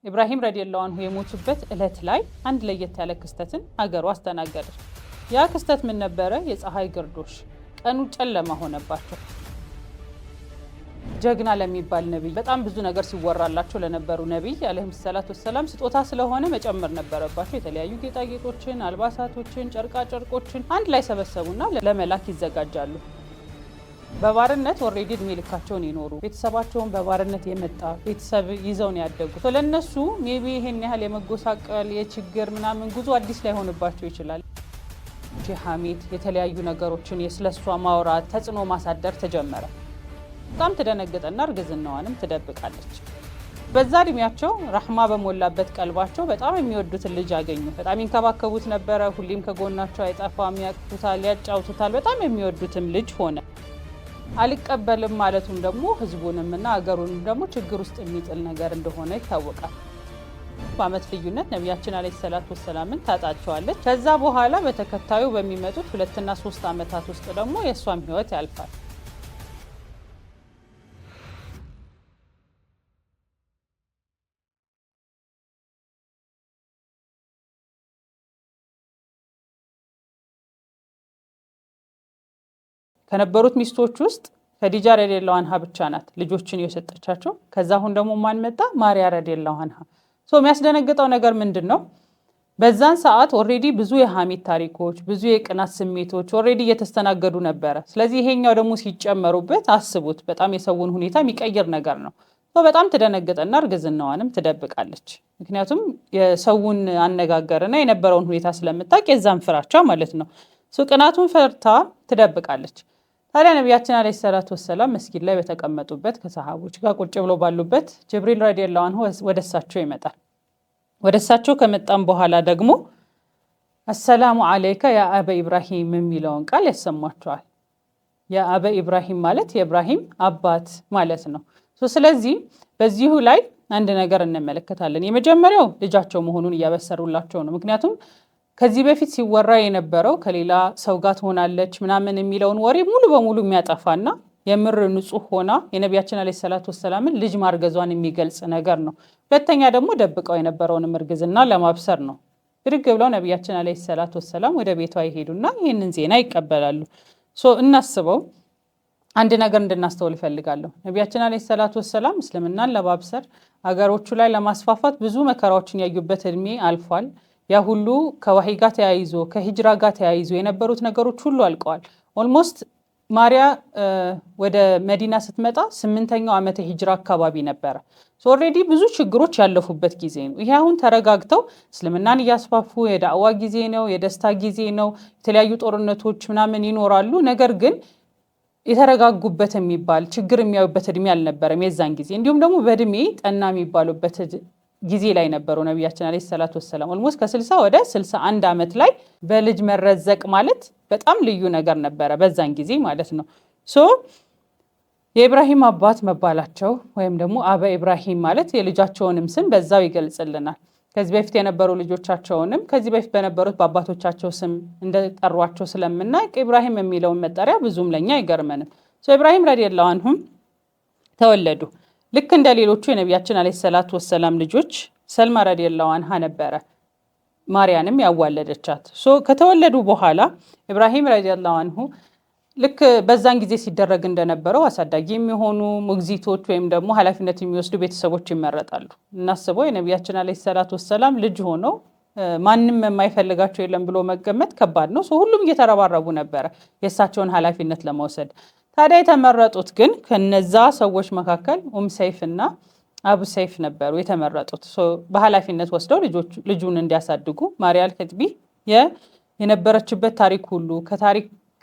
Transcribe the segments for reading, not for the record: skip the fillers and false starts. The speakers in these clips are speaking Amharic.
ኢብራሂም ረዲየላሁ ዐንሁ የሞቱበት ዕለት ላይ አንድ ለየት ያለ ክስተትን ሀገሩ አስተናገደች። ያ ክስተት ምን ነበረ? የፀሐይ ግርዶሽ፣ ቀኑ ጨለማ ሆነባቸው። ጀግና ለሚባል ነቢይ በጣም ብዙ ነገር ሲወራላቸው ለነበሩ ነቢይ አለይሂ ሰላቱ ወሰላም ስጦታ ስለሆነ መጨመር ነበረባቸው። የተለያዩ ጌጣጌጦችን፣ አልባሳቶችን፣ ጨርቃ ጨርቆችን አንድ ላይ ሰበሰቡና ለመላክ ይዘጋጃሉ። በባርነት ኦሬዲ እድሜ ልካቸውን ይኖሩ ቤተሰባቸውን በባርነት የመጣ ቤተሰብ ይዘው ነው ያደጉት። ለነሱ ሜቢ ይሄን ያህል የመጎሳቀል የችግር ምናምን ጉዞ አዲስ ላይ ሆንባቸው ይችላል። ሐሜት፣ የተለያዩ ነገሮችን የስለሷ ማውራት፣ ተጽዕኖ ማሳደር ተጀመረ። በጣም ተደነገጠና እርግዝናዋንም ትደብቃለች። በዛ እድሜያቸው ረህማ በሞላበት ቀልባቸው በጣም የሚወዱትን ልጅ አገኙ። በጣም ይንከባከቡት ነበረ። ሁሌም ከጎናቸው አይጠፋም፣ ያቅፉታል፣ ያጫውቱታል። በጣም የሚወዱትም ልጅ ሆነ። አልቀበልም ማለቱም ደግሞ ህዝቡንምና አገሩንም ደግሞ ችግር ውስጥ የሚጥል ነገር እንደሆነ ይታወቃል። በአመት ልዩነት ነቢያችን አለይሂ ሰላቱ ወሰላምን ታጣቸዋለች። ከዛ በኋላ በተከታዩ በሚመጡት 2 እና 3 አመታት ውስጥ ደግሞ የእሷም ህይወት ያልፋል። ከነበሩት ሚስቶች ውስጥ ኸዲጃ ረዲየላሁ ዐንሃ ብቻ ናት ልጆችን የሰጠቻቸው። ከዛ አሁን ደግሞ ማን መጣ? ማርያ ረዲየላሁ ዐንሃ። የሚያስደነግጠው ነገር ምንድን ነው? በዛን ሰዓት ኦሬዲ ብዙ የሐሜት ታሪኮች፣ ብዙ የቅናት ስሜቶች ኦሬዲ እየተስተናገዱ ነበረ። ስለዚህ ይሄኛው ደግሞ ሲጨመሩበት አስቡት፣ በጣም የሰውን ሁኔታ የሚቀይር ነገር ነው። በጣም ትደነግጠና እርግዝናዋንም ትደብቃለች። ምክንያቱም የሰውን አነጋገርና የነበረውን ሁኔታ ስለምታውቅ የዛን ፍራቻ ማለት ነው። ቅናቱን ፈርታ ትደብቃለች። ታዲያ ነቢያችን አለይሂ ሰላቱ ወሰላም መስጊድ ላይ በተቀመጡበት ከሰሃቦች ጋር ቁጭ ብሎ ባሉበት ጅብሪል ረዲየላሁ ዐንሁ ወደ እሳቸው ይመጣል። ወደ እሳቸው ከመጣም በኋላ ደግሞ አሰላሙ አለይከ ያ አበ ኢብራሂም የሚለውን ቃል ያሰማቸዋል። ያ አበ ኢብራሂም ማለት የኢብራሂም አባት ማለት ነው። ስለዚህ በዚሁ ላይ አንድ ነገር እንመለከታለን። የመጀመሪያው ልጃቸው መሆኑን እያበሰሩላቸው ነው። ምክንያቱም ከዚህ በፊት ሲወራ የነበረው ከሌላ ሰው ጋር ትሆናለች ምናምን የሚለውን ወሬ ሙሉ በሙሉ የሚያጠፋና የምር ንጹህ ሆና የነቢያችን አለይሂ ሰላቱ ወሰላምን ልጅ ማርገዟን የሚገልጽ ነገር ነው። ሁለተኛ ደግሞ ደብቀው የነበረውን እርግዝና ለማብሰር ነው። ብድግ ብለው ነቢያችን አለይሂ ሰላቱ ወሰላም ወደ ቤቷ ይሄዱና ይህንን ዜና ይቀበላሉ። እናስበው፣ አንድ ነገር እንድናስተውል እፈልጋለሁ። ነቢያችን አለይሂ ሰላቱ ወሰላም እስልምናን ለማብሰር አገሮቹ ላይ ለማስፋፋት ብዙ መከራዎችን ያዩበት እድሜ አልፏል። ያ ሁሉ ከወህይ ጋር ተያይዞ ከሂጅራ ጋር ተያይዞ የነበሩት ነገሮች ሁሉ አልቀዋል። ኦልሞስት ማርያ ወደ መዲና ስትመጣ 8ኛው ዓመተ ሂጅራ አካባቢ ነበረ። ኦልሬዲ ብዙ ችግሮች ያለፉበት ጊዜ ነው። ይሄ አሁን ተረጋግተው እስልምናን እያስፋፉ የዳዕዋ ጊዜ ነው፣ የደስታ ጊዜ ነው። የተለያዩ ጦርነቶች ምናምን ይኖራሉ። ነገር ግን የተረጋጉበት የሚባል ችግር የሚያዩበት እድሜ አልነበረም የዛን ጊዜ። እንዲሁም ደግሞ በእድሜ ጠና የሚባሉበት ጊዜ ላይ ነበሩ ነቢያችን አለይሂ ሰላቱ ወሰላም። ኦልሞስት ከ60 ወደ 61 ዓመት ላይ በልጅ መረዘቅ ማለት በጣም ልዩ ነገር ነበረ በዛን ጊዜ ማለት ነው። የኢብራሂም አባት መባላቸው ወይም ደግሞ አበ ኢብራሂም ማለት የልጃቸውንም ስም በዛው ይገልጽልናል። ከዚህ በፊት የነበሩ ልጆቻቸውንም ከዚህ በፊት በነበሩት በአባቶቻቸው ስም እንደጠሯቸው ስለምናውቅ ኢብራሂም የሚለውን መጠሪያ ብዙም ለኛ አይገርመንም። ኢብራሂም ረዲየላሁ ዐንሁም ተወለዱ። ልክ እንደ ሌሎቹ የነቢያችን አለይሂ ሰላቱ ወሰላም ልጆች ሰልማ ረዲየላሁ ዐንሃ ነበረ ማርያንም ያዋለደቻት። ከተወለዱ በኋላ ኢብራሂም ረዲየላሁ ዐንሁ ልክ በዛን ጊዜ ሲደረግ እንደነበረው አሳዳጊ የሚሆኑ ሞግዚቶች ወይም ደግሞ ኃላፊነት የሚወስዱ ቤተሰቦች ይመረጣሉ። እናስበው፣ የነቢያችን አለይሂ ሰላቱ ወሰላም ልጅ ሆነው ማንም የማይፈልጋቸው የለም ብሎ መገመት ከባድ ነው። ሁሉም እየተረባረቡ ነበረ የእሳቸውን ኃላፊነት ለመውሰድ። ታዲያ የተመረጡት ግን ከነዛ ሰዎች መካከል ሰይፍ እና አቡ ሰይፍ ነበሩ የተመረጡት። በኃላፊነት ወስደው ልጁን እንዲያሳድጉ ማርያ አልከጥቢ የነበረችበት ታሪክ ሁሉ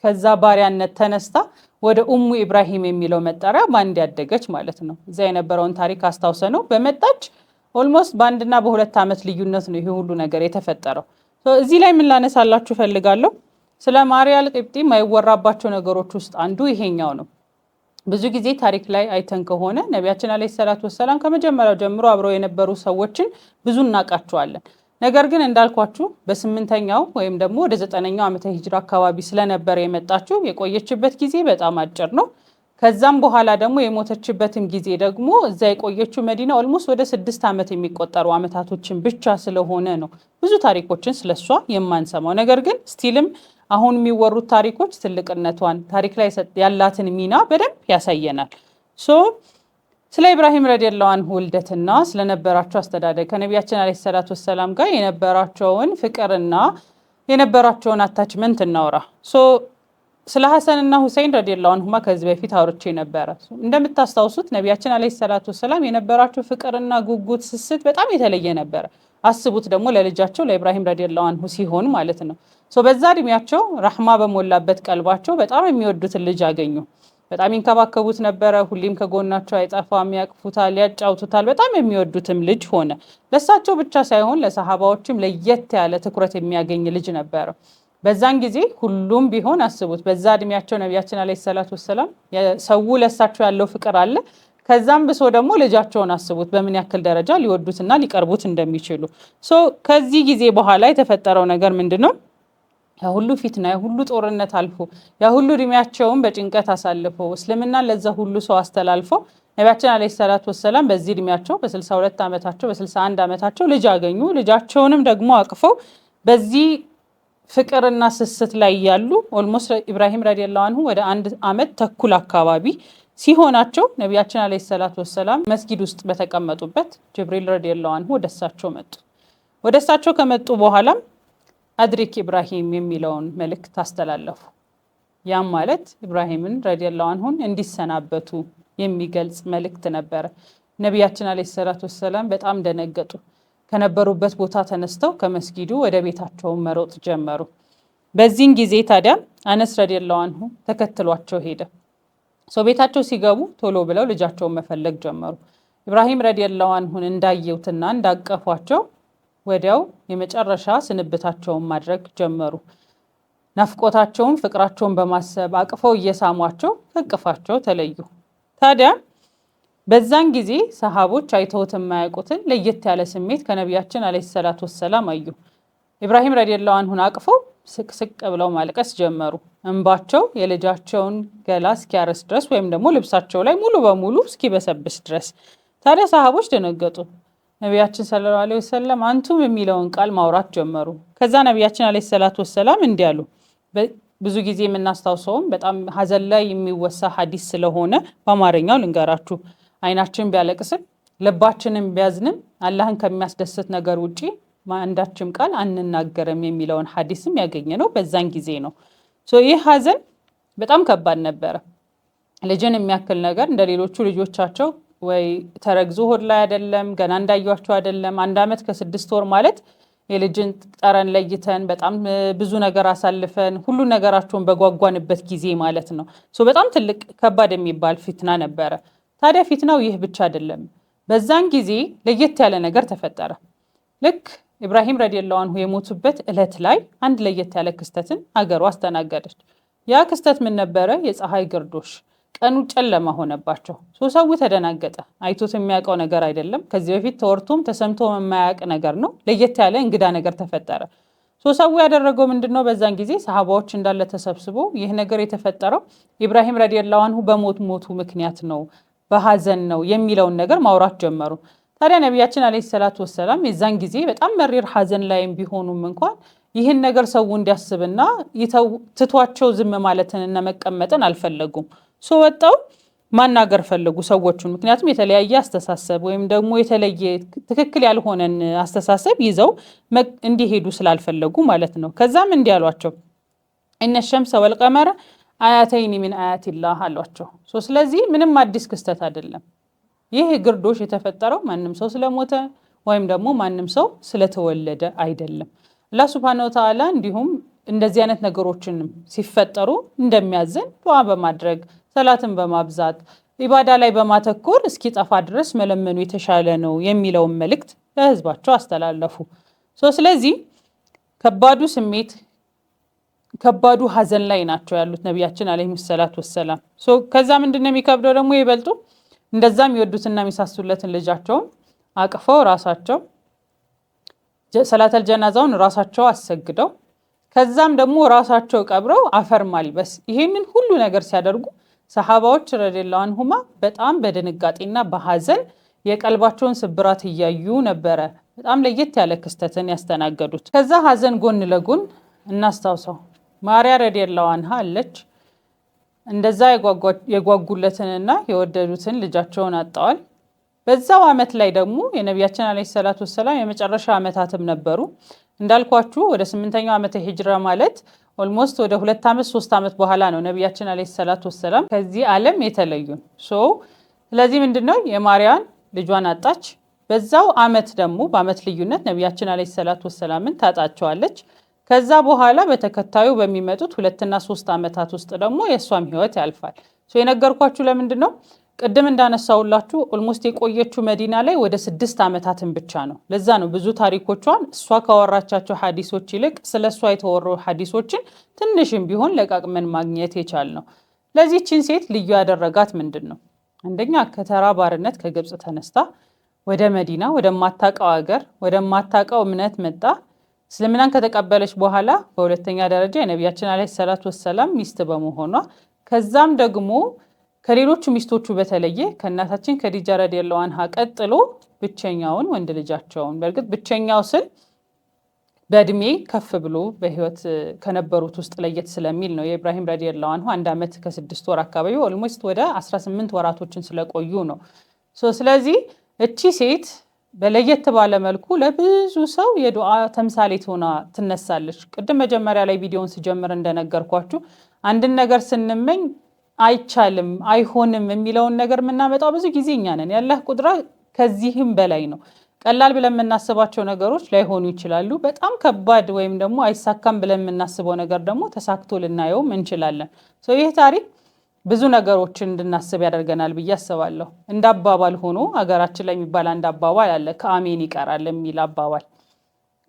ከዛ ባሪያነት ተነስታ ወደ ኢብራሂም የሚለው መጠሪያ ባንድ ያደገች ማለት ነው። እዛ የነበረውን ታሪክ አስታውሰ ነው በመጣች ኦልሞስት በ1 እና በ2 ዓመት ልዩነት ነው ይሄ ሁሉ ነገር የተፈጠረው። እዚህ ላይ ምን ላነሳላችሁ ፈልጋለሁ? ስለ ማርያ አልቅብጢ የማይወራባቸው ነገሮች ውስጥ አንዱ ይሄኛው ነው። ብዙ ጊዜ ታሪክ ላይ አይተን ከሆነ ነቢያችን አለይሂ ሰላቱ ወሰላም ከመጀመሪያው ጀምሮ አብረው የነበሩ ሰዎችን ብዙ እናውቃቸዋለን። ነገር ግን እንዳልኳችሁ በ8ኛው ወይም ደግሞ ወደ 9ኛው ዓመተ ሂጅራ አካባቢ ስለነበረ የመጣችው የቆየችበት ጊዜ በጣም አጭር ነው። ከዛም በኋላ ደግሞ የሞተችበትም ጊዜ ደግሞ እዛ የቆየችው መዲና ኦልሞስት ወደ 6 ዓመት የሚቆጠሩ ዓመታቶችን ብቻ ስለሆነ ነው ብዙ ታሪኮችን ስለሷ የማንሰማው። ነገር ግን ስቲልም አሁን የሚወሩት ታሪኮች ትልቅነቷን ታሪክ ላይ ያላትን ሚና በደንብ ያሳየናል። ስለ ኢብራሂም ረዲየላሁ ዐንሁ ውልደትና ስለነበራቸው አስተዳደግ ከነቢያችን አለይሂ ሰላቱ ወሰላም ጋር የነበራቸውን ፍቅርና የነበራቸውን አታችመንት እናውራ። ስለ ሐሰንና ሁሴን ረዲየላሁ ዐንሁማ ከዚህ በፊት አውርቼ ነበረ። እንደምታስታውሱት ነቢያችን አለይሂ ሰላቱ ወሰላም የነበራቸው ፍቅርና ጉጉት፣ ስስት በጣም የተለየ ነበረ። አስቡት ደግሞ ለልጃቸው ለኢብራሂም ረዲየላሁ ዐንሁ ሲሆን ማለት ነው። በዛ እድሜያቸው ረህማ በሞላበት ቀልባቸው በጣም የሚወዱትን ልጅ አገኙ። በጣም ይንከባከቡት ነበረ። ሁሌም ከጎናቸው አይጠፋም፣ ያቅፉታል፣ ያጫውቱታል። በጣም የሚወዱትም ልጅ ሆነ። ለሳቸው ብቻ ሳይሆን ለሰሃባዎችም ለየት ያለ ትኩረት የሚያገኝ ልጅ ነበረ። በዛን ጊዜ ሁሉም ቢሆን አስቡት፣ በዛ እድሜያቸው ነቢያችን አለይሂ ሰላቱ ወሰላም ሰው ለሳቸው ያለው ፍቅር አለ። ከዛም ብሶ ደግሞ ልጃቸውን አስቡት በምን ያክል ደረጃ ሊወዱትና ሊቀርቡት እንደሚችሉ። ከዚህ ጊዜ በኋላ የተፈጠረው ነገር ምንድነው? ያ ሁሉ ፊትና ያ ሁሉ ጦርነት አልፎ ያ ሁሉ እድሜያቸውን በጭንቀት አሳልፈው እስልምና ለዛ ሁሉ ሰው አስተላልፈው ነቢያችን አለይሂ ሰላቱ ወሰላም በዚህ እድሜያቸው በ62 ዓመታቸው በ61 ዓመታቸው ልጅ አገኙ። ልጃቸውንም ደግሞ አቅፈው በዚህ ፍቅርና ስስት ላይ ያሉ ኦልሞስት ኢብራሂም ረዲየላሁ ዐንሁ ወደ 1 ዓመት ተኩል አካባቢ ሲሆናቸው ነቢያችን አለይሂ ሰላቱ ወሰላም መስጊድ ውስጥ በተቀመጡበት ጅብሪል ረዲየላሁ ዐንሁ ወደሳቸው መጡ። ወደሳቸው ከመጡ በኋላም አድሪክ ኢብራሂም የሚለውን መልእክት አስተላለፉ። ያም ማለት ኢብራሂምን ረዲየላሁ ዐንሁን እንዲሰናበቱ የሚገልጽ መልእክት ነበረ። ነቢያችን አለይሂ ሰላቱ ወሰላም በጣም ደነገጡ። ከነበሩበት ቦታ ተነስተው ከመስጊዱ ወደ ቤታቸው መሮጥ ጀመሩ። በዚህን ጊዜ ታዲያ አነስ ረዲየላሁ ዐንሁ ተከትሏቸው ሄደ። ቤታቸው ሲገቡ ቶሎ ብለው ልጃቸውን መፈለግ ጀመሩ። ኢብራሂም ረዲየላሁ ዐንሁን እንዳየውትና እንዳቀፏቸው ወዲያው የመጨረሻ ስንብታቸውን ማድረግ ጀመሩ። ናፍቆታቸውን ፍቅራቸውን በማሰብ አቅፈው እየሳሟቸው ከቅፋቸው ተለዩ። ታዲያ በዛን ጊዜ ሰሃቦች አይተውት የማያውቁትን ለየት ያለ ስሜት ከነቢያችን አለይሂ ሰላቱ ወሰላም አዩ። ኢብራሂም ረዲየላሁ ዐንሁን አቅፈው ስቅስቅ ብለው ማልቀስ ጀመሩ። እንባቸው የልጃቸውን ገላ እስኪያረስ ድረስ ወይም ደግሞ ልብሳቸው ላይ ሙሉ በሙሉ እስኪበሰብስ ድረስ። ታዲያ ሰሃቦች ደነገጡ። ነቢያችን ሰለላሁ ዐለይሂ ወሰለም አንቱም የሚለውን ቃል ማውራት ጀመሩ። ከዛ ነቢያችን አለይሂ ሰላቱ ወሰላም እንዲህ አሉ። ብዙ ጊዜ የምናስታውሰውም በጣም ሀዘን ላይ የሚወሳ ሐዲስ ስለሆነ በአማርኛው ልንገራችሁ። አይናችን ቢያለቅስም ልባችንም ቢያዝንም አላህን ከሚያስደስት ነገር ውጪ አንዳችም ቃል አንናገርም የሚለውን ሐዲስም ያገኘ ነው በዛን ጊዜ ነው። ይህ ሀዘን በጣም ከባድ ነበረ። ልጅን የሚያክል ነገር እንደ ሌሎቹ ልጆቻቸው ወይ ተረግዞ ሆድ ላይ አይደለም፣ ገና እንዳያቸው አይደለም። 1 ዓመት ከ6 ወር ማለት የልጅን ጠረን ለይተን በጣም ብዙ ነገር አሳልፈን ሁሉ ነገራቸውን በጓጓንበት ጊዜ ማለት ነው። በጣም ትልቅ ከባድ የሚባል ፊትና ነበረ። ታዲያ ፊትናው ይህ ብቻ አይደለም። በዛን ጊዜ ለየት ያለ ነገር ተፈጠረ። ልክ ኢብራሂም ረዲየላሁ ዐንሁ የሞቱበት እለት ላይ አንድ ለየት ያለ ክስተትን አገሩ አስተናገደች። ያ ክስተት ምን ነበረ? የፀሐይ ግርዶሽ። ቀኑ ጨለማ ሆነባቸው። ሰው ተደናገጠ። አይቶት የሚያውቀው ነገር አይደለም። ከዚህ በፊት ተወርቶም ተሰምቶ የማያውቅ ነገር ነው። ለየት ያለ እንግዳ ነገር ተፈጠረ። ሰው ያደረገው ምንድነው? በዛን ጊዜ ሰሃባዎች እንዳለ ተሰብስቦ ይህ ነገር የተፈጠረው ኢብራሂም ረዲየላሁ ዐንሁ በሞቱ ምክንያት ነው፣ በሐዘን ነው የሚለውን ነገር ማውራት ጀመሩ። ታዲያ ነቢያችን አለይሂ ሰላቱ ወሰላም የዛን ጊዜ በጣም መሪር ሐዘን ላይም ቢሆኑም እንኳን ይህን ነገር ሰው እንዲያስብና ትቷቸው ዝም ማለትንና መቀመጥን አልፈለጉም። ወጣው ማናገር ፈለጉ ሰዎቹን። ምክንያቱም የተለያየ አስተሳሰብ ወይም ደግሞ የተለየ ትክክል ያልሆነን አስተሳሰብ ይዘው እንዲሄዱ ስላልፈለጉ ማለት ነው። ከዛም እንዲህ አሏቸው፣ እነ ሸምሰ ወልቀመረ አያተይኒ ሚን አያቲላህ አሏቸው። ስለዚህ ምንም አዲስ ክስተት አይደለም። ይህ ግርዶሽ የተፈጠረው ማንም ሰው ስለሞተ ወይም ደግሞ ማንም ሰው ስለተወለደ አይደለም። አላህ ሱብሓነሁ ወተዓላ እንዲሁም እንደዚህ አይነት ነገሮችን ሲፈጠሩ እንደሚያዝን ዱዓ በማድረግ ሰላትን በማብዛት ኢባዳ ላይ በማተኮር እስኪጠፋ ድረስ መለመኑ የተሻለ ነው የሚለውን መልእክት ለህዝባቸው አስተላለፉ። ስለዚህ ከባዱ ስሜት ከባዱ ሐዘን ላይ ናቸው ያሉት ነቢያችን አለይሂ ሰላቱ ወሰላም። ከዛ ምንድነው የሚከብደው ደግሞ ይበልጡ እንደዛም ይወዱትና የሚሳሱለትን ልጃቸውን አቅፈው ራሳቸው ሰላተል ጀናዛውን ራሳቸው አሰግደው ከዛም ደግሞ ራሳቸው ቀብረው አፈር ማልበስ፣ ይሄንን ሁሉ ነገር ሲያደርጉ ሰሃባዎች ረዲየላሁ ዐንሁማ በጣም በድንጋጤና በሐዘን የቀልባቸውን ስብራት እያዩ ነበረ በጣም ለየት ያለ ክስተትን ያስተናገዱት። ከዛ ሐዘን ጎን ለጎን እናስታውሰው ማርያ ረዲየላሁ ዐንሃ አለች። እንደዛ የጓጉለትንና የወደዱትን ልጃቸውን አጣዋል። በዛው ዓመት ላይ ደግሞ የነቢያችን አለይሂ ሰላቱ ወሰላም የመጨረሻ ዓመታትም ነበሩ። እንዳልኳችሁ ወደ 8ኛው ዓመተ ሂጅራ ማለት ኦልሞስት ወደ 2 ዓመት 3 ዓመት በኋላ ነው ነቢያችን አለይሂ ሰላቱ ወሰላም ከዚህ ዓለም የተለዩን። ስለዚህ ምንድነው የማርያን ልጇን አጣች። በዛው ዓመት ደግሞ በዓመት ልዩነት ነቢያችን አለይሂ ሰላቱ ወሰላምን ታጣቸዋለች። ከዛ በኋላ በተከታዩ በሚመጡት 2 እና 3 ዓመታት ውስጥ ደግሞ የእሷም ህይወት ያልፋል። የነገርኳችሁ ለምንድን ነው ቅድም እንዳነሳውላችሁ ኦልሞስት የቆየችው መዲና ላይ ወደ 6 ዓመታትን ብቻ ነው። ለዛ ነው ብዙ ታሪኮቿን እሷ ካወራቻቸው ሐዲሶች ይልቅ ስለ እሷ የተወሩ ሐዲሶችን ትንሽም ቢሆን ለቃቅመን ማግኘት የቻል ነው። ለዚህችን ሴት ልዩ ያደረጋት ምንድን ነው? አንደኛ ከተራ ባርነት ከግብጽ ተነስታ ወደ መዲና ወደማታውቀው ሀገር ወደማታውቀው እምነት መጣ። እስልምናን ከተቀበለች በኋላ በሁለተኛ ደረጃ የነቢያችን አለይሂ ሰላቱ ወሰላም ሚስት በመሆኗ ከዛም ደግሞ ከሌሎቹ ሚስቶቹ በተለየ ከእናታችን ከዲጃ ረዲየላሁ ዐንሃ ቀጥሎ ብቸኛውን ወንድ ልጃቸውን በእርግጥ ብቸኛው ስል በእድሜ ከፍ ብሎ በህይወት ከነበሩት ውስጥ ለየት ስለሚል ነው። የኢብራሂም ረዲየላሁ ዐንሁ 1 ዓመት ከ6 ወር አካባቢ ኦልሞስት ወደ 18 ወራቶችን ስለቆዩ ነው። ስለዚህ እቺ ሴት በለየት ባለ መልኩ ለብዙ ሰው የዱዓ ተምሳሌት ሆና ትነሳለች። ቅድም መጀመሪያ ላይ ቪዲዮውን ስጀምር እንደነገርኳችሁ አንድን ነገር ስንመኝ አይቻልም አይሆንም የሚለውን ነገር የምናመጣው ብዙ ጊዜ እኛ ነን። ያላህ ቁድራ ከዚህም በላይ ነው። ቀላል ብለን የምናስባቸው ነገሮች ላይሆኑ ይችላሉ። በጣም ከባድ ወይም ደግሞ አይሳካም ብለን የምናስበው ነገር ደግሞ ተሳክቶ ልናየውም እንችላለን። ይህ ታሪክ ብዙ ነገሮችን እንድናስብ ያደርገናል ብዬ አስባለሁ። እንደ አባባል ሆኖ ሀገራችን ላይ የሚባል አንድ አባባል አለ፣ ከአሜን ይቀራል የሚል አባባል።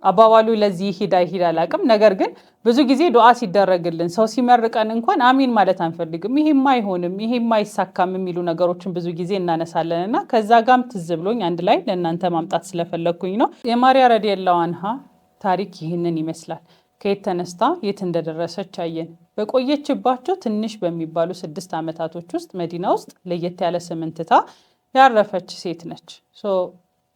አባባሉ ለዚህ ይሄድ አላቅም። ነገር ግን ብዙ ጊዜ ዱዓ ሲደረግልን ሰው ሲመርቀን እንኳን አሚን ማለት አንፈልግም። ይሄማ አይሆንም ይሄማ አይሳካም የሚሉ ነገሮችን ብዙ ጊዜ እናነሳለን እና ከዛ ጋም ትዝ ብሎኝ አንድ ላይ ለእናንተ ማምጣት ስለፈለግኩኝ ነው። የማርያ ረዲየላሁ ዐንሃ ታሪክ ይህንን ይመስላል። ከየት ተነስታ የት እንደደረሰች አየን። በቆየችባቸው ትንሽ በሚባሉ 6 ዓመታቶች ውስጥ መዲና ውስጥ ለየት ያለ ስምን ትታ ያረፈች ሴት ነች።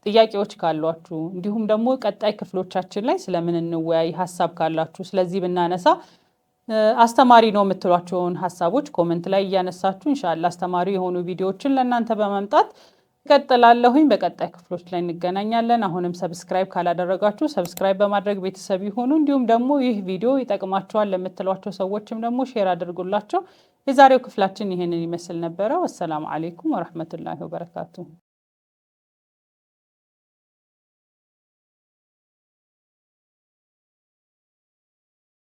ጥያቄዎች ካሏችሁ እንዲሁም ደግሞ ቀጣይ ክፍሎቻችን ላይ ስለምን እንወያይ ሀሳብ ካላችሁ ስለዚህ ብናነሳ አስተማሪ ነው የምትሏቸውን ሀሳቦች ኮሜንት ላይ እያነሳችሁ ኢንሻአላህ አስተማሪ የሆኑ ቪዲዮዎችን ለእናንተ በማምጣት እቀጥላለሁኝ። በቀጣይ ክፍሎች ላይ እንገናኛለን። አሁንም ሰብስክራይብ ካላደረጋችሁ ሰብስክራይብ በማድረግ ቤተሰብ ይሁኑ። እንዲሁም ደግሞ ይህ ቪዲዮ ይጠቅማቸዋል ለምትሏቸው ሰዎችም ደግሞ ሼር አድርጉላቸው። የዛሬው ክፍላችን ይህንን ይመስል ነበረ። ወሰላሙ አለይኩም ወራህመቱላሂ ወበረካቱሁ።